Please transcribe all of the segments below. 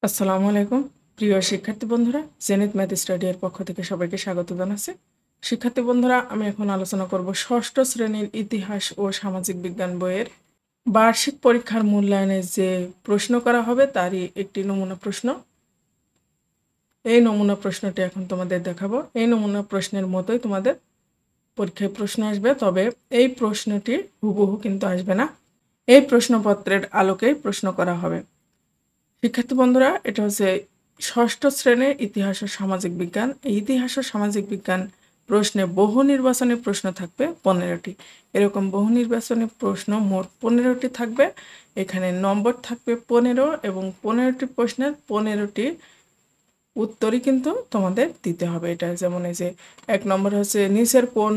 আসসালামু আলাইকুম প্রিয় শিক্ষার্থী বন্ধুরা, জেনিত ম্যাথ স্টাডি এর পক্ষ থেকে সবাইকে স্বাগত জানাচ্ছি। শিক্ষার্থী বন্ধুরা, আমি এখন আলোচনা করব ষষ্ঠ শ্রেণীর ইতিহাস ও সামাজিক বিজ্ঞান বইয়ের বার্ষিক পরীক্ষার মূল্যায়নে যে প্রশ্ন করা হবে তারই একটি নমুনা প্রশ্ন। এই নমুনা প্রশ্নটি এখন তোমাদের দেখাবো। এই নমুনা প্রশ্নের মতোই তোমাদের পরীক্ষায় প্রশ্ন আসবে, তবে এই প্রশ্নটি হুবহু কিন্তু আসবে না। এই প্রশ্নপত্রের আলোকেই প্রশ্ন করা হবে। শিক্ষার্থী বন্ধুরা, এটা হচ্ছে ষষ্ঠ শ্রেণীর ইতিহাস ও সামাজিক বিজ্ঞান। এই ইতিহাস ও সামাজিক বিজ্ঞান প্রশ্নে বহু নির্বাচনী প্রশ্ন থাকবে 15টি। এরকম বহু নির্বাচনী প্রশ্ন মোট 15টি থাকবে। এখানে নম্বর থাকবে 15 এবং 15টি প্রশ্নের 15টি উত্তরই কিন্তু তোমাদের দিতে হবে। এটা যেমন এই যে 1 নম্বর হচ্ছে নিচের কোন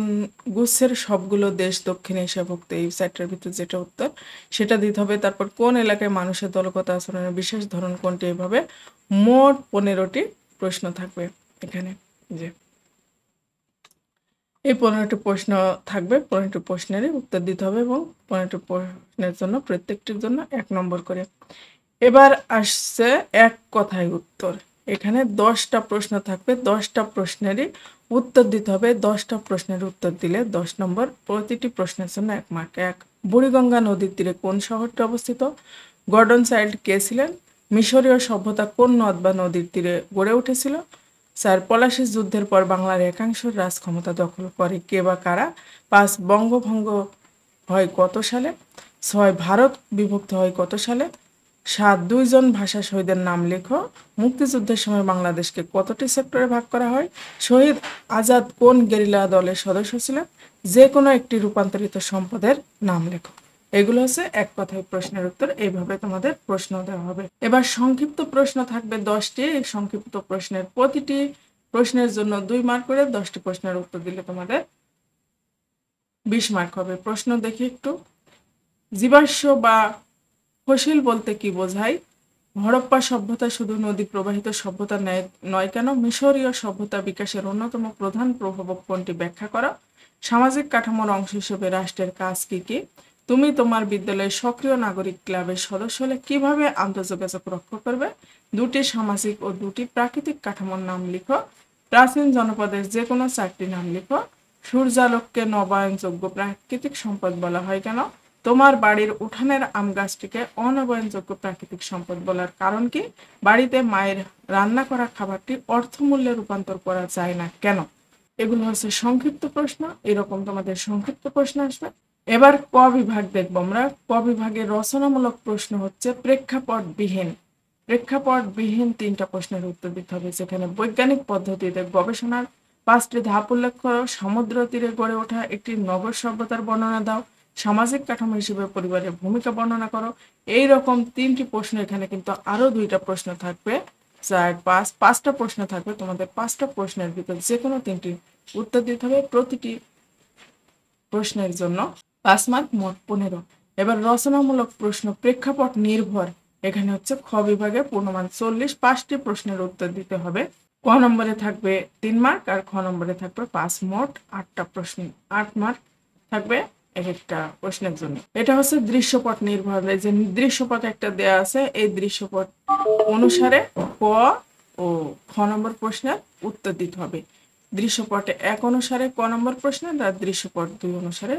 গুচ্ছের সবগুলো দেশ দক্ষিণ এশিয়াভুক্ত, এই চ্যাপ্টারের ভিতরে যেটা উত্তর সেটা দিতে হবে। তারপর কোন এলাকায় মানুষের দলগত আচরণের বিশেষ ধরন কোনটি, এভাবে মোট 15টি প্রশ্ন থাকবে এখানে। যে এই 15টি প্রশ্ন থাকবে, 15টি প্রশ্নেরই উত্তর দিতে হবে এবং 15টি প্রশ্নের জন্য প্রত্যেকটির জন্য 1 নম্বর করে। এবার আসছে এক কথায় উত্তর। এখানে 10টা প্রশ্ন থাকবে, 10টা প্রশ্নেরই উত্তর দিতে হবে। 10টা প্রশ্নের উত্তর দিলে 10 নম্বর, প্রতিটি প্রশ্নের জন্য 1 মার্ক। 1, বুড়িগঙ্গা নদীর তীরে কোন শহরটি অবস্থিত? গর্ডন চাইল্ড কে ছিলেন? মিশরীয় সভ্যতা কোন নদ বা নদীর তীরে গড়ে উঠেছিল? 4, পলাশী যুদ্ধের পর বাংলার একাংশ রাজ ক্ষমতা দখল করে কে বা কারা? 5, বঙ্গভঙ্গ হয় কত সালে? 6, ভারত বিভক্ত হয় কত সালে? 7, 2 জন ভাষা শহীদের নাম লেখো। মুক্তিযুদ্ধের সময় বাংলাদেশকে কতটি সেক্টরে ভাগ করা হয়? শহীদ আজাদ কোন গেরিলা দলের সদস্য ছিলেন? যে কোনো একটি রূপান্তরিত সম্পদের নাম লেখো। এগুলো হচ্ছে এক কথায় প্রশ্নের উত্তর। এইভাবে তোমাদের প্রশ্ন দেওয়া হবে। এবার সংক্ষিপ্ত প্রশ্ন থাকবে 10টি। এই সংক্ষিপ্ত প্রশ্নের প্রতিটি প্রশ্নের জন্য 2 মার্ক করে, 10টি প্রশ্নের উত্তর দিলে তোমাদের 20 মার্ক হবে। প্রশ্ন দেখি একটু। জীবাশ্ম বা ফসিল বলতে কি বোঝায়? হরপ্পা সভ্যতা শুধু নদী প্রবাহিত সভ্যতা নয় কেন? মিশরীয় সভ্যতা বিকাশের অন্যতম প্রধান প্রভাবক কোনটি, ব্যাখ্যা করা। সামাজিক কাঠামোর অংশ হিসেবে রাষ্ট্রের কাজ কি কি? তুমি তোমার বিদ্যালয়ের সক্রিয় নাগরিক ক্লাবের সদস্য হলে কিভাবে আন্তঃযোগাযোগ রক্ষা করবে? 2টি সামাজিক ও 2টি প্রাকৃতিক কাঠামোর নাম লিখো। প্রাচীন জনপদের যে কোনো 4টি নাম লিখো। সূর্যালোককে নবায়নযোগ্য প্রাকৃতিক সম্পদ বলা হয় কেন? তোমার বাড়ির উঠানের আম গাছটিকে অনবায়নযোগ্য প্রাকৃতিক সম্পদ বলার কারণ কি? বাড়িতে মায়ের রান্না করা খাবারটি অর্থমূল্যে রূপান্তর করা যায় না কেন? এগুলো হচ্ছে সংক্ষিপ্ত প্রশ্ন। এরকম তোমাদের সংক্ষিপ্ত প্রশ্ন আসবে। এবার ক বিভাগ দেখবো আমরা। ক বিভাগের রচনামূলক প্রশ্ন হচ্ছে প্রেক্ষাপটবিহীন। প্রেক্ষাপটবিহীন 3টা প্রশ্নের উত্তর দিতে হবে, যেখানে বৈজ্ঞানিক পদ্ধতিতে গবেষণার 5টি ধাপ উল্লেখ করো। সমুদ্র তীরে গড়ে ওঠা একটি নগর সভ্যতার বর্ণনা দাও। সামাজিক কাঠামো হিসেবে পরিবারের ভূমিকা বর্ণনা করো। এই রকম 3টি প্রশ্ন। এখানে কিন্তু আরো 2টা প্রশ্ন থাকবে, 4, 5, 5টা প্রশ্ন থাকবে। তোমাদের 5টা প্রশ্নের ভিতর যে কোনো 3টি উত্তর দিতে হবে। প্রতিটি প্রশ্নের জন্য 5 মার্ক, মোট 15। এবার রচনামূলক প্রশ্ন প্রেক্ষাপট নির্ভর। এখানে হচ্ছে খ বিভাগে পূর্ণমান 40, 5টি প্রশ্নের উত্তর দিতে হবে। ক নম্বরে থাকবে 3 মার্ক আর খ নম্বরে থাকবে 5, মোট 8টা প্রশ্ন, 8 মার্ক থাকবে এক একটা প্রশ্নের জন্য। এটা হচ্ছে দৃশ্যপট নির্ভর। যে দৃশ্যপট একটা দেয়া আছে, এই দৃশ্যপট অনুসারে ক ও খ নম্বর প্রশ্নের উত্তর দিতে হবে। দৃশ্যপটে 1 অনুসারে ক নম্বর প্রশ্নের আর দৃশ্যপট 2 অনুসারে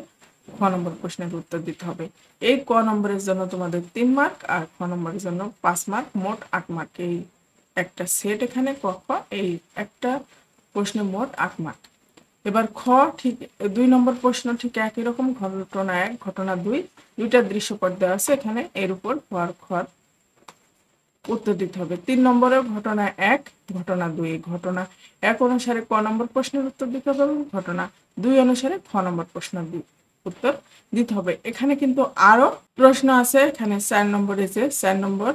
খ নম্বর প্রশ্নের উত্তর দিতে হবে। এই ক নম্বরের জন্য তোমাদের 3 মার্ক আর খ নম্বরের জন্য 5 মার্ক, মোট 8 মার্ক। এই একটা সেট এখানে ক খ, এই একটা প্রশ্নে মোট 8 মার্ক। এবার খ ঠিক 2 নম্বর প্রশ্ন ঠিক একই রকম, ঘটনা 1, ঘটনা 2, 2টা দৃশ্যপট দেওয়া আছে এখানে, এর উপর খ উত্তর দিতে হবে। 3 নম্বরে ঘটনা 1, ঘটনা 2, ঘটনা 1 অনুসারে ক নম্বর প্রশ্নের উত্তর দিতে হবে এবং ঘটনা 2 অনুসারে খ নম্বর প্রশ্নের উত্তর দিতে হবে। এখানে কিন্তু আরো প্রশ্ন আছে। এখানে 4 নম্বরে যে 4 নম্বর,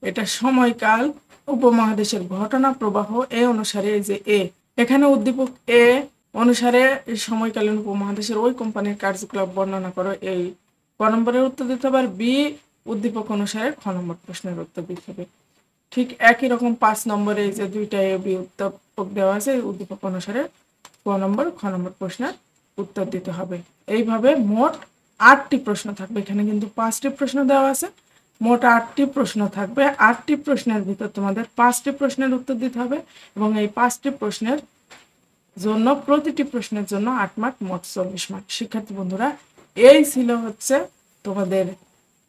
এটা সময়কাল উপমহাদেশের ঘটনা প্রবাহ এ অনুসারে, এই যে এ, এখানে উদ্দীপক এ অনুসারে সময়কালীন উপমহাদেশের ওই কোম্পানির কার্যকলাপ বর্ণনা করো। এই ক নম্বরের উত্তর দিতে হবে। আর বি উদ্দীপক অনুসারে খ নম্বর প্রশ্নের উত্তর দিতে হবে। ঠিক একই রকম 5 নম্বরে এই যে 2টা এ বি উদ্দীপক দেওয়া আছে, উদ্দীপক অনুসারে ক নম্বর খ নম্বর প্রশ্নের উত্তর দিতে হবে। এইভাবে মোট 8টি প্রশ্ন থাকবে। এখানে কিন্তু 5টি প্রশ্ন দেওয়া আছে, মোট 8টি প্রশ্ন থাকবে। 8টি প্রশ্নের ভিতর তোমাদের 5টি প্রশ্নের উত্তর দিতে হবে এবং এই 5টি প্রশ্নের জন্য প্রতিটি প্রশ্নের জন্য 8 মার্ক, মোট 40 মার্ক। শিক্ষার্থী বন্ধুরা, এই ছিল হচ্ছে তোমাদের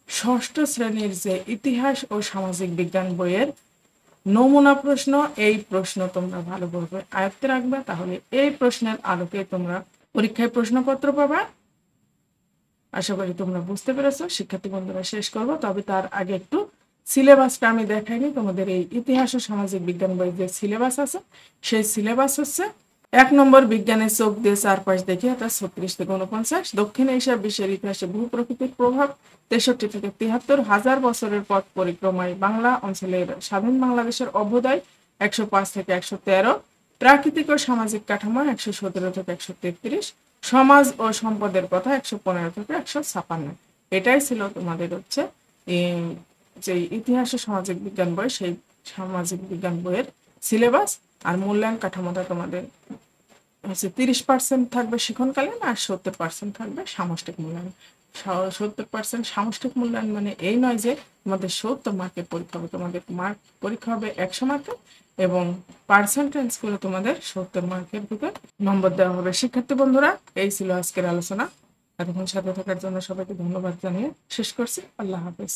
ষষ্ঠ শ্রেণীর যে ইতিহাস ও সামাজিক বিজ্ঞান বইয়ের নমুনা প্রশ্ন। এই প্রশ্ন তোমরা ভালোভাবে আয়ত্তে রাখবে, তাহলে এই প্রশ্নের আলোকে তোমরা পরীক্ষায় প্রশ্নপত্র পাবা। আশা করি তোমরা বুঝতে পেরেছো। শিক্ষার্থী বন্ধুরা, শেষ করব, তবে তার আগে একটু সিলেবাসটা আমি দেখাইনি। তোমাদের এই ইতিহাস ও সামাজিক বিজ্ঞান বই যে সিলেবাস আছে, সেই সিলেবাস হচ্ছে 1 নম্বর বিজ্ঞানের চোখ দিয়ে চারপাশ দেখে, অর্থাৎ 36 থেকে 49, দক্ষিণ এশিয়া বিশ্বের ইতিহাসে ভূ প্রকৃতির প্রভাব 63 থেকে 73, হাজার বছরের পথ পরিক্রমায় বাংলা অঞ্চলের স্বাধীন বাংলাদেশের অভ্যুদয় 105 থেকে 113, প্রাকৃতিক ও সামাজিক কাঠামো 117 থেকে 133, সমাজ ও সম্পদের কথা 115 থেকে 156। এটাই ছিল তোমাদের হচ্ছে যে ইতিহাস ও সামাজিক বিজ্ঞান বই, সেই সামাজিক বিজ্ঞান বইয়ের সিলেবাস। আর মূল্যায়ন কাঠামোটা তোমাদের হচ্ছে 30% থাকবে শিক্ষণকালীন আর 70% থাকবে সামষ্টিক মূল্যায়ন। 70% সামষ্টিক মূল্যায়ন মানে এই নয় যে তোমাদের 70 মার্কের পরীক্ষা হবে, তোমাদের মার্ক পরীক্ষা হবে 100 মার্কের এবং পার্সেন্টেজ করে তোমাদের 70 মার্কের ভিতর নম্বর দেওয়া হবে। শিক্ষার্থী বন্ধুরা, এই ছিল আজকের আলোচনা। এতক্ষণ সাথে থাকার জন্য সবাইকে ধন্যবাদ জানিয়ে শেষ করছি। আল্লাহ হাফেজ।